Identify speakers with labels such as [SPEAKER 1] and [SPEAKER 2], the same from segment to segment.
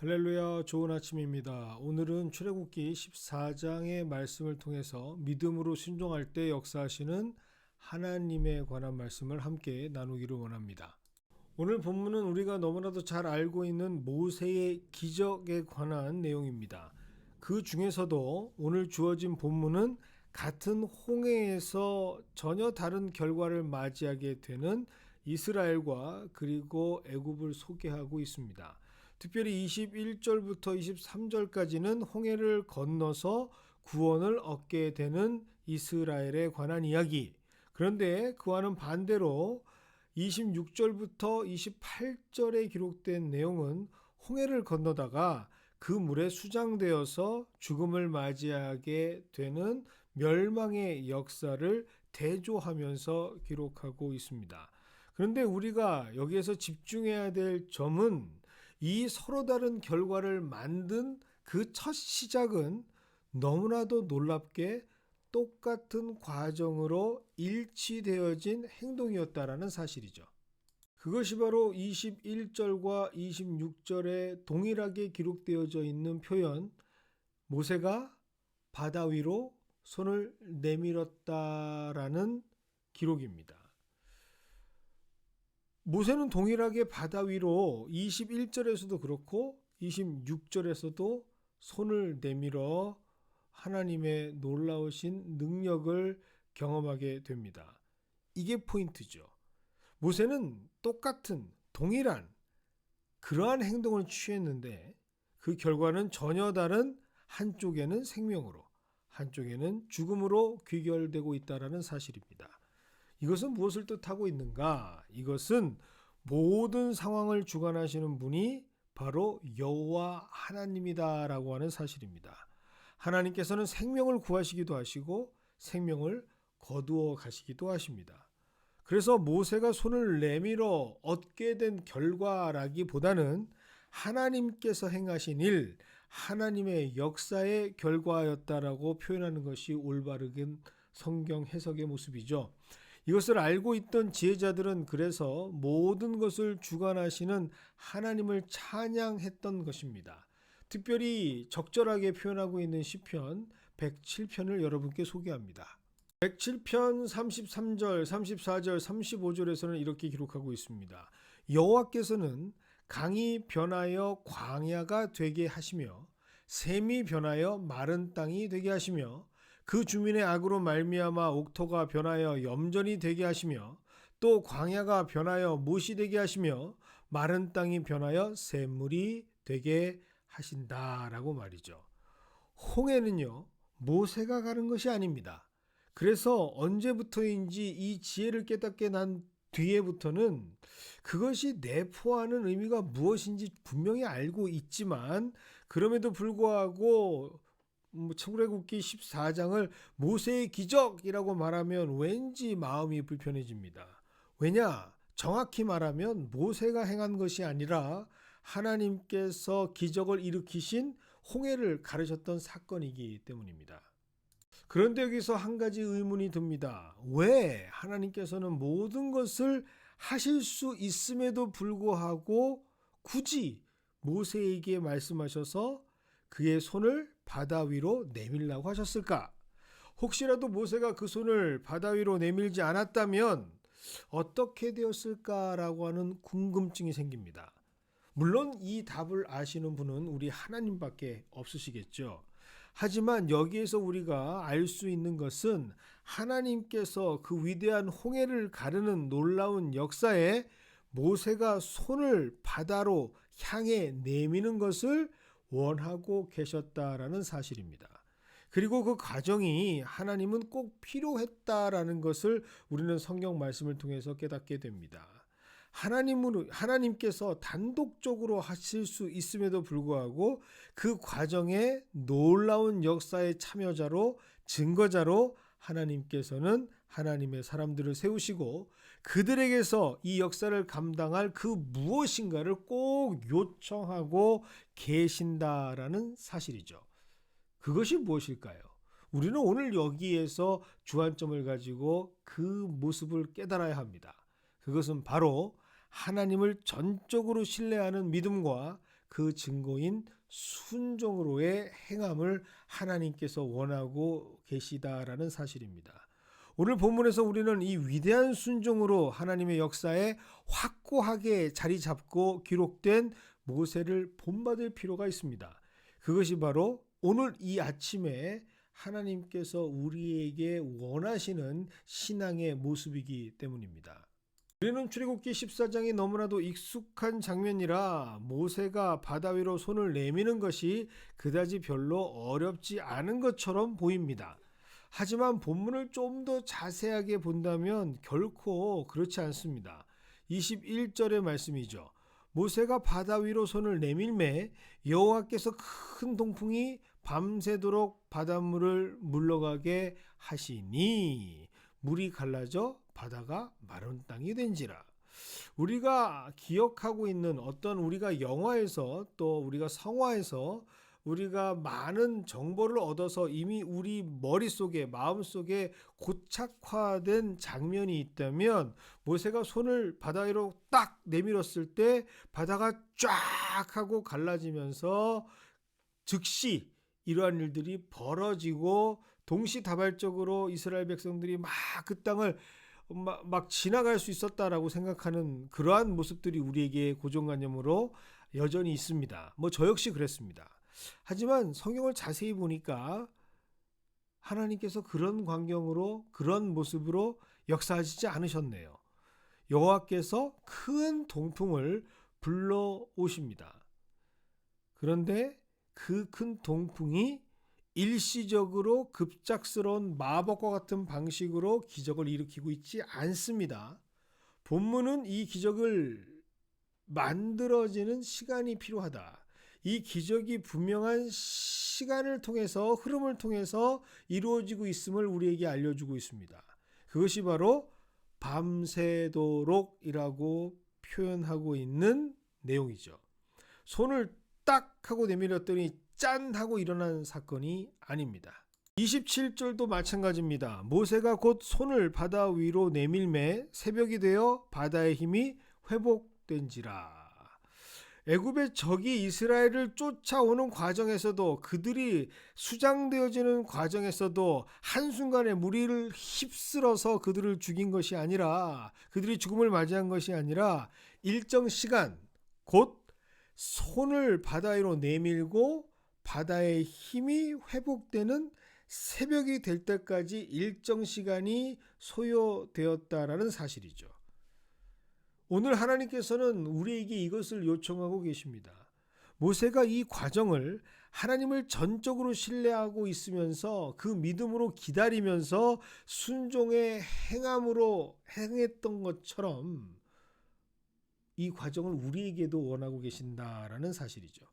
[SPEAKER 1] 할렐루야, 좋은 아침입니다. 오늘은 출애굽기 14장의 말씀을 통해서 믿음으로 순종할 때 역사하시는 하나님에 관한 말씀을 함께 나누기를 원합니다. 오늘 본문은 우리가 너무나도 잘 알고 있는 모세의 기적에 관한 내용입니다. 그 중에서도 오늘 주어진 본문은 같은 홍해에서 전혀 다른 결과를 맞이하게 되는 이스라엘과 그리고 애굽을 소개하고 있습니다. 특별히 21절부터 23절까지는 홍해를 건너서 구원을 얻게 되는 이스라엘에 관한 이야기. 그런데 그와는 반대로 26절부터 28절에 기록된 내용은 홍해를 건너다가 그 물에 수장되어서 죽음을 맞이하게 되는 멸망의 역사를 대조하면서 기록하고 있습니다. 그런데 우리가 여기에서 집중해야 될 점은 이 서로 다른 결과를 만든 그 첫 시작은 너무나도 놀랍게 똑같은 과정으로 일치되어진 행동이었다라는 사실이죠. 그것이 바로 21절과 26절에 동일하게 기록되어져 있는 표현, 모세가 바다 위로 손을 내밀었다라는 기록입니다. 모세는 동일하게 바다 위로 21절에서도 그렇고 26절에서도 손을 내밀어 하나님의 놀라우신 능력을 경험하게 됩니다. 이게 포인트죠. 모세는 똑같은 동일한 그러한 행동을 취했는데 그 결과는 전혀 다른, 한쪽에는 생명으로 한쪽에는 죽음으로 귀결되고 있다는 사실입니다. 이것은 무엇을 뜻하고 있는가? 이것은 모든 상황을 주관하시는 분이 바로 여호와 하나님이다라고 하는 사실입니다. 하나님께서는 생명을 구하시기도 하시고 생명을 거두어 가시기도 하십니다. 그래서 모세가 손을 내밀어 얻게 된 결과라기보다는 하나님께서 행하신 일, 하나님의 역사의 결과였다라고 표현하는 것이 올바른 성경 해석의 모습이죠. 이것을 알고 있던 지혜자들은 그래서 모든 것을 주관하시는 하나님을 찬양했던 것입니다. 특별히 적절하게 표현하고 있는 시편 107편을 여러분께 소개합니다. 107편 33절, 34절, 35절에서는 이렇게 기록하고 있습니다. 여호와께서는 강이 변하여 광야가 되게 하시며 샘이 변하여 마른 땅이 되게 하시며 그 주민의 악으로 말미암아 옥토가 변하여 염전이 되게 하시며 또 광야가 변하여 못이 되게 하시며 마른 땅이 변하여 샘물이 되게 하신다라고 말이죠. 홍해는요, 모세가 가는 것이 아닙니다. 그래서 언제부터인지 이 지혜를 깨닫게 난 뒤에부터는 그것이 내포하는 의미가 무엇인지 분명히 알고 있지만 그럼에도 불구하고 출애굽기 14장을 모세의 기적이라고 말하면 왠지 마음이 불편해집니다. 왜냐? 정확히 말하면 모세가 행한 것이 아니라 하나님께서 기적을 일으키신 홍해를 가르쳤던 사건이기 때문입니다. 그런데 여기서 한 가지 의문이 듭니다. 왜 하나님께서는 모든 것을 하실 수 있음에도 불구하고 굳이 모세에게 말씀하셔서 그의 손을 바다 위로 내밀라고 하셨을까? 혹시라도 모세가 그 손을 바다 위로 내밀지 않았다면 어떻게 되었을까라고 하는 궁금증이 생깁니다. 물론 이 답을 아시는 분은 우리 하나님밖에 없으시겠죠. 하지만 여기에서 우리가 알 수 있는 것은 하나님께서 그 위대한 홍해를 가르는 놀라운 역사에 모세가 손을 바다로 향해 내미는 것을 원하고 계셨다라는 사실입니다. 그리고 그 과정이 하나님은 꼭 필요했다라는 것을 우리는 성경 말씀을 통해서 깨닫게 됩니다. 하나님께서 단독적으로 하실 수 있음에도 불구하고 그 과정의 놀라운 역사의 참여자로 증거자로 하나님께서는 하나님의 사람들을 세우시고 그들에게서 이 역사를 감당할 그 무엇인가를 꼭 요청하고 계신다라는 사실이죠. 그것이 무엇일까요? 우리는 오늘 여기에서 주안점을 가지고 그 모습을 깨달아야 합니다. 그것은 바로 하나님을 전적으로 신뢰하는 믿음과 그 증거인 순종으로의 행함을 하나님께서 원하고 계시다라는 사실입니다. 오늘 본문에서 우리는 이 위대한 순종으로 하나님의 역사에 확고하게 자리 잡고 기록된 모세를 본받을 필요가 있습니다. 그것이 바로 오늘 이 아침에 하나님께서 우리에게 원하시는 신앙의 모습이기 때문입니다. 우리는 출애굽기 14장이 너무나도 익숙한 장면이라 모세가 바다 위로 손을 내미는 것이 그다지 별로 어렵지 않은 것처럼 보입니다. 하지만 본문을 좀 더 자세하게 본다면 결코 그렇지 않습니다. 21절의 말씀이죠. 모세가 바다 위로 손을 내밀매 여호와께서 큰 동풍이 밤새도록 바닷물을 물러가게 하시니 물이 갈라져 바다가 마른 땅이 된지라. 우리가 기억하고 있는 어떤 우리가 영화에서 또 우리가 성화에서 우리가 많은 정보를 얻어서 이미 우리 머릿속에 마음속에 고착화된 장면이 있다면 모세가 손을 바다 위로 딱 내밀었을 때 바다가 쫙 하고 갈라지면서 즉시 이러한 일들이 벌어지고 동시다발적으로 이스라엘 백성들이 막 그 땅을 막 지나갈 수 있었다라고 생각하는 그러한 모습들이 우리에게 고정관념으로 여전히 있습니다. 저 역시 그랬습니다. 하지만 성경을 자세히 보니까 하나님께서 그런 광경으로 그런 모습으로 역사하시지 않으셨네요. 여호와께서 큰 동풍을 불러오십니다. 그런데 그 큰 동풍이 일시적으로 급작스러운 마법과 같은 방식으로 기적을 일으키고 있지 않습니다. 본문은 이 기적을 만들어지는 시간이 필요하다. 이 기적이 분명한 시간을 통해서 흐름을 통해서 이루어지고 있음을 우리에게 알려주고 있습니다. 그것이 바로 밤새도록이라고 표현하고 있는 내용이죠. 손을 딱 하고 내밀었더니 짠 하고 일어난 사건이 아닙니다. 27절도 마찬가지입니다. 모세가 곧 손을 바다 위로 내밀매 새벽이 되어 바다의 힘이 회복된지라. 애굽의 적이 이스라엘을 쫓아오는 과정에서도 그들이 수장되어지는 과정에서도 한순간에 무리를 휩쓸어서 그들을 죽인 것이 아니라 그들이 죽음을 맞이한 것이 아니라 일정 시간 곧 손을 바다 위로 내밀고 바다의 힘이 회복되는 새벽이 될 때까지 일정 시간이 소요되었다라는 사실이죠. 오늘 하나님께서는 우리에게 이것을 요청하고 계십니다. 모세가 이 과정을 하나님을 전적으로 신뢰하고 있으면서 그 믿음으로 기다리면서 순종의 행함으로 행했던 것처럼 이 과정을 우리에게도 원하고 계신다라는 사실이죠.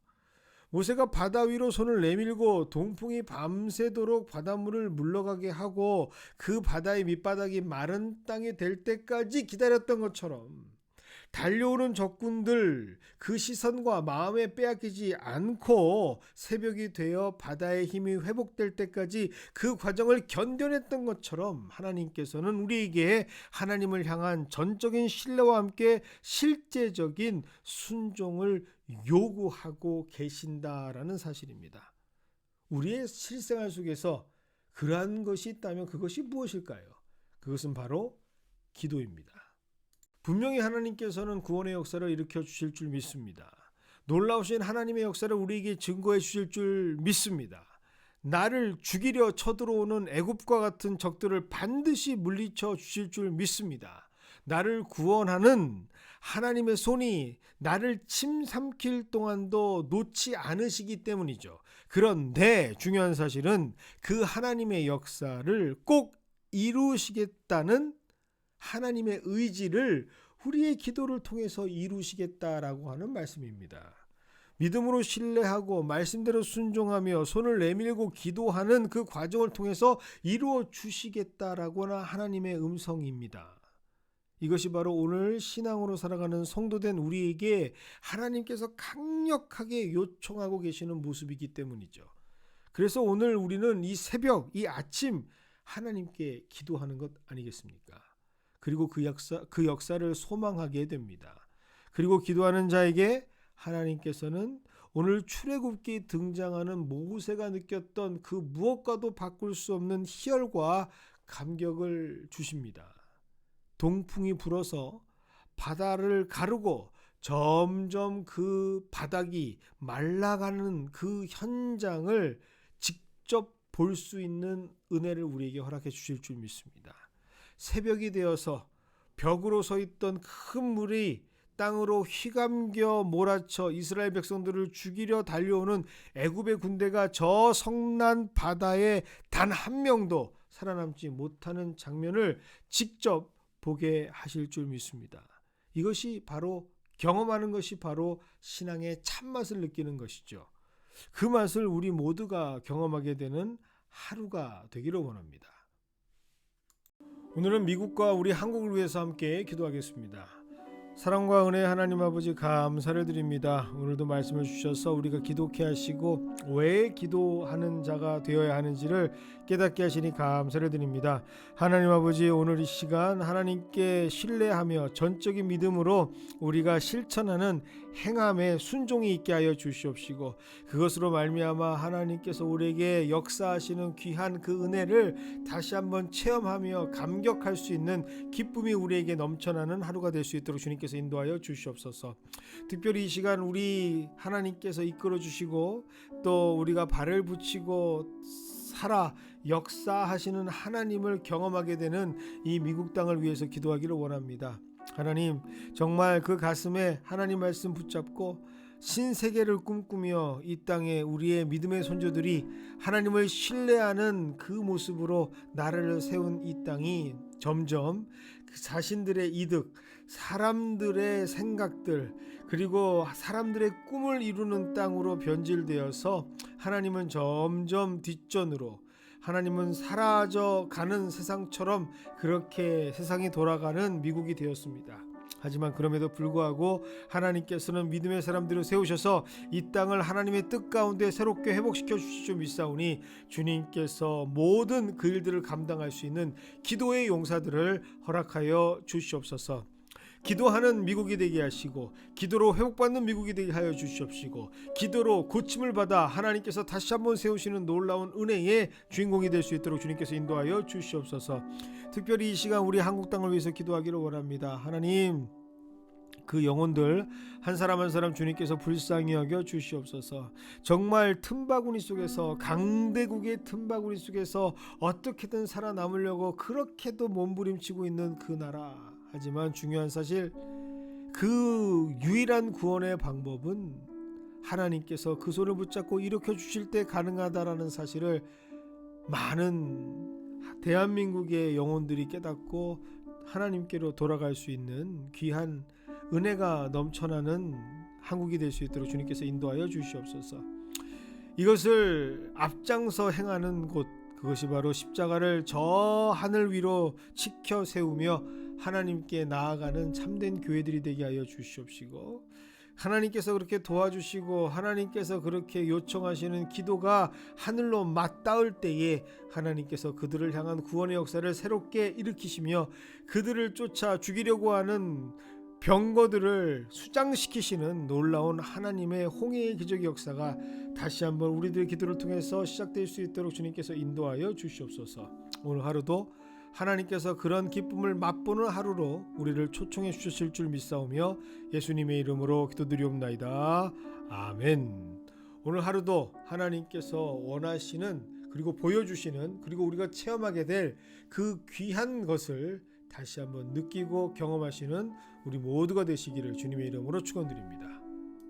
[SPEAKER 1] 모세가 바다 위로 손을 내밀고 동풍이 밤새도록 바닷물을 물러가게 하고 그 바다의 밑바닥이 마른 땅이 될 때까지 기다렸던 것처럼 달려오는 적군들 그 시선과 마음에 빼앗기지 않고 새벽이 되어 바다의 힘이 회복될 때까지 그 과정을 견뎌냈던 것처럼 하나님께서는 우리에게 하나님을 향한 전적인 신뢰와 함께 실제적인 순종을 요구하고 계신다라는 사실입니다. 우리의 실생활 속에서 그러한 것이 있다면 그것이 무엇일까요? 그것은 바로 기도입니다. 분명히 하나님께서는 구원의 역사를 일으켜 주실 줄 믿습니다. 놀라우신 하나님의 역사를 우리에게 증거해 주실 줄 믿습니다. 나를 죽이려 쳐들어오는 애굽과 같은 적들을 반드시 물리쳐 주실 줄 믿습니다. 나를 구원하는 하나님의 손이 나를 침삼킬 동안도 놓지 않으시기 때문이죠. 그런데 중요한 사실은 그 하나님의 역사를 꼭 이루시겠다는 하나님의 의지를 우리의 기도를 통해서 이루시겠다라고 하는 말씀입니다. 믿음으로 신뢰하고 말씀대로 순종하며 손을 내밀고 기도하는 그 과정을 통해서 이루어 주시겠다라고나 하나님의 음성입니다. 이것이 바로 오늘 신앙으로 살아가는 성도된 우리에게 하나님께서 강력하게 요청하고 계시는 모습이기 때문이죠. 그래서 오늘 우리는 이 새벽, 이 아침 하나님께 기도하는 것 아니겠습니까? 그리고 그 역사를 소망하게 됩니다. 그리고 기도하는 자에게 하나님께서는 오늘 출애굽기 등장하는 모세가 느꼈던 그 무엇과도 바꿀 수 없는 희열과 감격을 주십니다. 동풍이 불어서 바다를 가르고 점점 그 바닥이 말라가는 그 현장을 직접 볼 수 있는 은혜를 우리에게 허락해 주실 줄 믿습니다. 새벽이 되어서 벽으로 서 있던 큰 물이 땅으로 휘감겨 몰아쳐 이스라엘 백성들을 죽이려 달려오는 애굽의 군대가 저 성난 바다에 단 한 명도 살아남지 못하는 장면을 직접 보게 하실 줄 믿습니다. 이것이 바로 경험하는 것이 바로 신앙의 참맛을 느끼는 것이죠. 그 맛을 우리 모두가 경험하게 되는 하루가 되기를 원합니다. 오늘은 미국과 우리 한국을 위해서 함께 기도하겠습니다. 사랑과 은혜 하나님 아버지 감사를 드립니다. 오늘도 말씀을 주셔서 우리가 기도케 하시고 왜 기도하는 자가 되어야 하는지를 깨닫게 하시니 감사를 드립니다. 하나님 아버지, 오늘 이 시간 하나님께 신뢰하며 전적인 믿음으로 우리가 실천하는 행함에 순종이 있게 하여 주시옵시고, 그것으로 말미암아 하나님께서 우리에게 역사하시는 귀한 그 은혜를 다시 한번 체험하며 감격할 수 있는 기쁨이 우리에게 넘쳐나는 하루가 될 수 있도록 주님께서 인도하여 주시옵소서. 특별히 이 시간 우리 하나님께서 이끌어 주시고 또 우리가 발을 붙이고 살아 역사하시는 하나님을 경험하게 되는 이 미국 땅을 위해서 기도하기를 원합니다. 하나님, 정말 그 가슴에 하나님 말씀 붙잡고 신세계를 꿈꾸며 이 땅에 우리의 믿음의 손주들이 하나님을 신뢰하는 그 모습으로 나라를 세운 이 땅이 점점 그 자신들의 이득, 사람들의 생각들, 그리고 사람들의 꿈을 이루는 땅으로 변질되어서 하나님은 점점 뒷전으로, 하나님은 사라져가는 세상처럼 그렇게 세상이 돌아가는 미국이 되었습니다. 하지만 그럼에도 불구하고 하나님께서는 믿음의 사람들을 세우셔서 이 땅을 하나님의 뜻 가운데 새롭게 회복시켜 주실 줄 믿사오니 주님께서 모든 그 일들을 감당할 수 있는 기도의 용사들을 허락하여 주시옵소서. 기도하는 미국이 되게 하시고 기도로 회복받는 미국이 되게 하여 주시옵시고, 기도로 고침을 받아 하나님께서 다시 한번 세우시는 놀라운 은혜의 주인공이 될 수 있도록 주님께서 인도하여 주시옵소서. 특별히 이 시간 우리 한국 땅을 위해서 기도하기를 원합니다. 하나님, 그 영혼들 한 사람 한 사람 주님께서 불쌍히 여겨 주시옵소서. 정말 틈바구니 속에서, 강대국의 틈바구니 속에서 어떻게든 살아남으려고 그렇게도 몸부림치고 있는 그 나라. 하지만 중요한 사실, 그 유일한 구원의 방법은 하나님께서 그 손을 붙잡고 일으켜 주실 때 가능하다라는 사실을 많은 대한민국의 영혼들이 깨닫고 하나님께로 돌아갈 수 있는 귀한 은혜가 넘쳐나는 한국이 될 수 있도록 주님께서 인도하여 주시옵소서. 이것을 앞장서 행하는 곳, 그것이 바로 십자가를 저 하늘 위로 치켜 세우며 하나님께 나아가는 참된 교회들이 되게 하여 주시옵시고, 하나님께서 그렇게 도와주시고 하나님께서 그렇게 요청하시는 기도가 하늘로 맞닿을 때에 하나님께서 그들을 향한 구원의 역사를 새롭게 일으키시며 그들을 쫓아 죽이려고 하는 병거들을 수장시키시는 놀라운 하나님의 홍해의 기적의 역사가 다시 한번 우리들의 기도를 통해서 시작될 수 있도록 주님께서 인도하여 주시옵소서. 오늘 하루도 하나님께서 그런 기쁨을 맛보는 하루로 우리를 초청해 주실 줄 믿사오며 예수님의 이름으로 기도드리옵나이다. 아멘. 오늘 하루도 하나님께서 원하시는, 그리고 보여주시는, 그리고 우리가 체험하게 될 그 귀한 것을 다시 한번 느끼고 경험하시는 우리 모두가 되시기를 주님의 이름으로 축원드립니다.